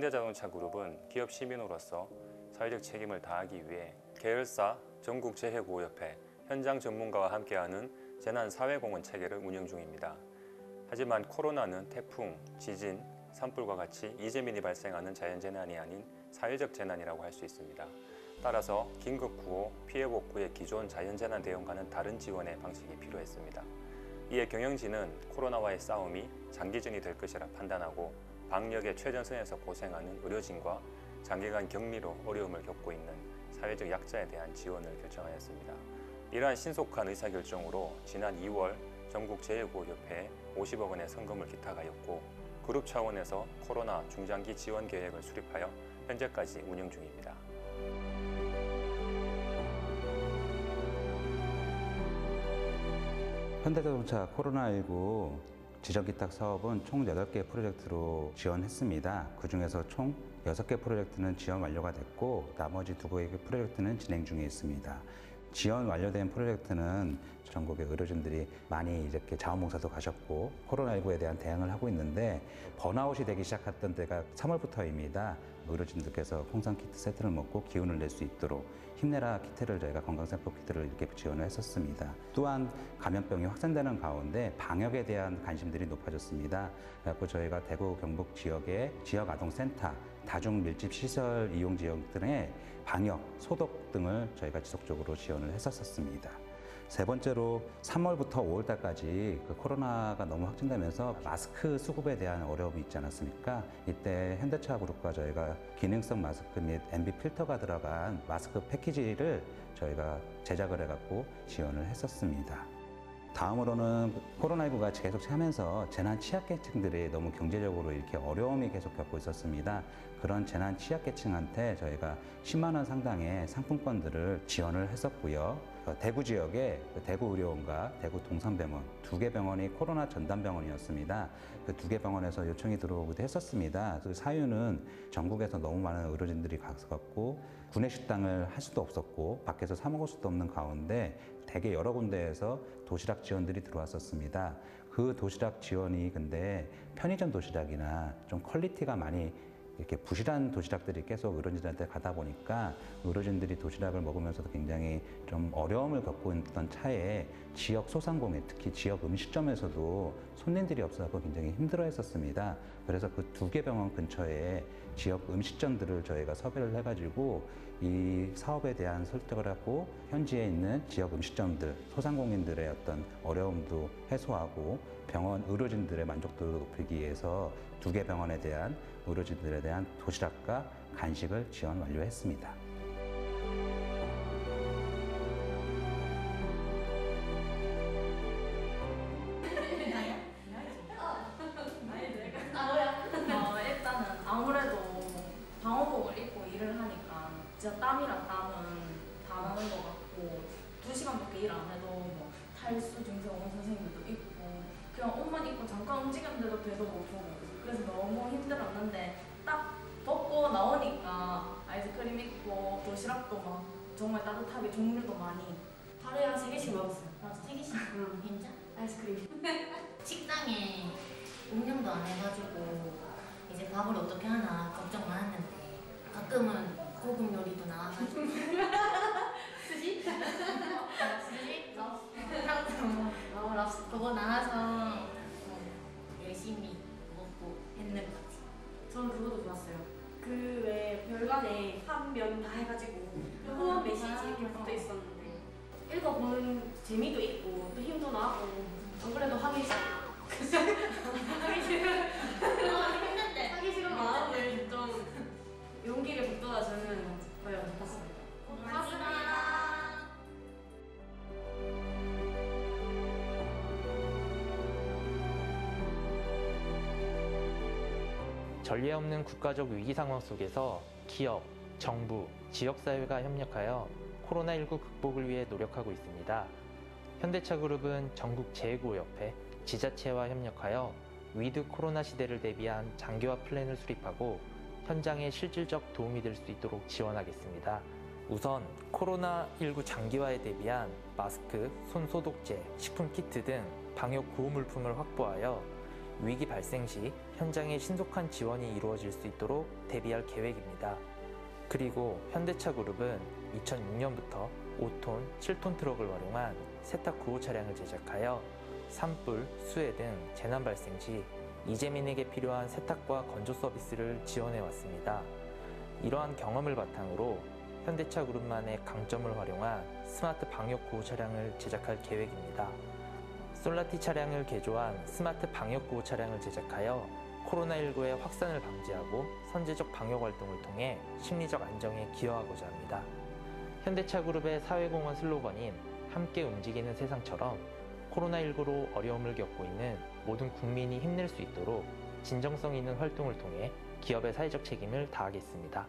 현대자동차그룹은 기업 시민으로서 사회적 책임을 다하기 위해 계열사 전국재해구호협회 현장 전문가와 함께하는 재난사회공헌 체계를 운영 중입니다. 하지만 코로나는 태풍, 지진, 산불과 같이 이재민이 발생하는 자연재난이 아닌 사회적 재난이라고 할 수 있습니다. 따라서 긴급구호, 피해복구의 기존 자연재난 대응과는 다른 지원의 방식이 필요했습니다. 이에 경영진은 코로나와의 싸움이 장기전이 될 것이라 판단하고 방역의 최전선에서 고생하는 의료진과 장기간 격리로 어려움을 겪고 있는 사회적 약자에 대한 지원을 결정하였습니다. 이러한 신속한 의사결정으로 지난 2월 전국재해구호협회에 50억 원의 성금을 기탁하였고 그룹 차원에서 코로나 중장기 지원 계획을 수립하여 현재까지 운영 중입니다. 현대자동차 코로나19 지정기탁 사업은 총 8개 프로젝트로 지원했습니다. 그 중에서 총 6개 프로젝트는 지원 완료가 됐고 나머지 2개 프로젝트는 진행 중에 있습니다. 지원 완료된 프로젝트는 전국의 의료진들이 많이 이렇게 자원봉사도 가셨고 코로나19에 대한 대응을 하고 있는데 번아웃이 되기 시작했던 때가 3월부터입니다. 의료진들께서 홍삼 키트 세트를 먹고 기운을 낼 수 있도록 힘내라 키트를 저희가 건강상품 키트를 이렇게 지원을 했었습니다. 또한 감염병이 확산되는 가운데 방역에 대한 관심들이 높아졌습니다. 그래서 저희가 대구 경북 지역의 지역아동센터, 다중밀집시설 이용 지역 등의 방역, 소독 등을 저희가 지속적으로 지원을 했었습니다. 세 번째로 3월부터 5월달까지 그 코로나가 너무 확진되면서 마스크 수급에 대한 어려움이 있지 않았습니까? 이때 현대차 그룹과 저희가 기능성 마스크 및 MB 필터가 들어간 마스크 패키지를 저희가 제작을 해갖고 지원을 했었습니다. 다음으로는 코로나19가 계속 하면서 재난 취약계층들이 너무 경제적으로 이렇게 어려움이 계속 겪고 있었습니다. 그런 재난 취약계층한테 저희가 10만 원 상당의 상품권들을 지원을 했었고요. 대구 지역에 대구의료원과 대구 동산병원 2개 병원이 코로나 전담병원이었습니다. 그 2개 병원에서 요청이 들어오기도 했었습니다. 그 사유는 전국에서 너무 많은 의료진들이 갔었고 구내식당을 할 수도 없었고 밖에서 사 먹을 수도 없는 가운데 대개 여러 군데에서 도시락 지원들이 들어왔었습니다. 그 도시락 지원이 근데 편의점 도시락이나 좀 퀄리티가 많이 이렇게 부실한 도시락들이 계속 의료진들한테 가다 보니까 의료진들이 도시락을 먹으면서도 굉장히 좀 어려움을 겪고 있던 차에 지역 소상공인, 특히 지역 음식점에서도 손님들이 없어서 굉장히 힘들어 했었습니다. 그래서 그 2개 병원 근처에 지역 음식점들을 저희가 섭외를 해가지고 이 사업에 대한 설득을 하고 현지에 있는 지역 음식점들, 소상공인들의 어떤 어려움도 해소하고 병원 의료진들의 만족도를 높이기 위해서 2개 병원에 대한 의료진들에 대한 도시락과 간식을 지원 완료했습니다. 일단은 아무래도 방호복을 입고 일을 하니까 진짜 땀이랑 땀은 다 나는 것 같고 2시간밖에 일 안 해도 뭐 탈수 증세 오는 선생님들도 있고 그냥 옷만 입고 잠깐 움직였는데도 배도 고프고 그래서 너무 힘들었는데 딱 벗고 나오니까 아이스크림 있고 도시락도 막 정말 따뜻하게 종류도 많이 하루에 한 3개씩 먹었어요. 맞아, 3개씩? 응. 진짜? 아이스크림. 식당에 운영도 안 해가지고 이제 밥을 어떻게 하나 걱정 많았는데 가끔은 고급 요리도 나와가지고 스시? 스시? 랍스터 그거 나와서 열심히 먹고 했는 것 같아요. 저는 그것도 좋았어요. 그 왜 별관에 한면 다 해가지고 후원 메시지 이렇게 붙어 있었는데 읽어보는 재미도 있고 또 힘도 나고 안 그래도 하기 싫은 마음을 좀 용기를 북돋아 주는 거였 것 같습니다. 고맙습니다. 전례 없는 국가적 위기 상황 속에서 기업, 정부, 지역사회가 협력하여 코로나19 극복을 위해 노력하고 있습니다. 현대차그룹은 전국재해구호협회, 지자체와 협력하여 위드 코로나 시대를 대비한 장기화 플랜을 수립하고 현장에 실질적 도움이 될 수 있도록 지원하겠습니다. 우선 코로나19 장기화에 대비한 마스크, 손소독제, 식품 키트 등 방역 구호 물품을 확보하여 위기 발생 시 현장에 신속한 지원이 이루어질 수 있도록 대비할 계획입니다. 그리고 현대차그룹은 2006년부터 5톤, 7톤 트럭을 활용한 세탁 구호 차량을 제작하여 산불, 수해 등 재난 발생 시 이재민에게 필요한 세탁과 건조 서비스를 지원해 왔습니다. 이러한 경험을 바탕으로 현대차그룹만의 강점을 활용한 스마트 방역 구호 차량을 제작할 계획입니다. 솔라티 차량을 개조한 스마트 방역 구호 차량을 제작하여 코로나19의 확산을 방지하고 선제적 방역 활동을 통해 심리적 안정에 기여하고자 합니다. 현대차그룹의 사회공헌 슬로건인 함께 움직이는 세상처럼 코로나19로 어려움을 겪고 있는 모든 국민이 힘낼 수 있도록 진정성 있는 활동을 통해 기업의 사회적 책임을 다하겠습니다.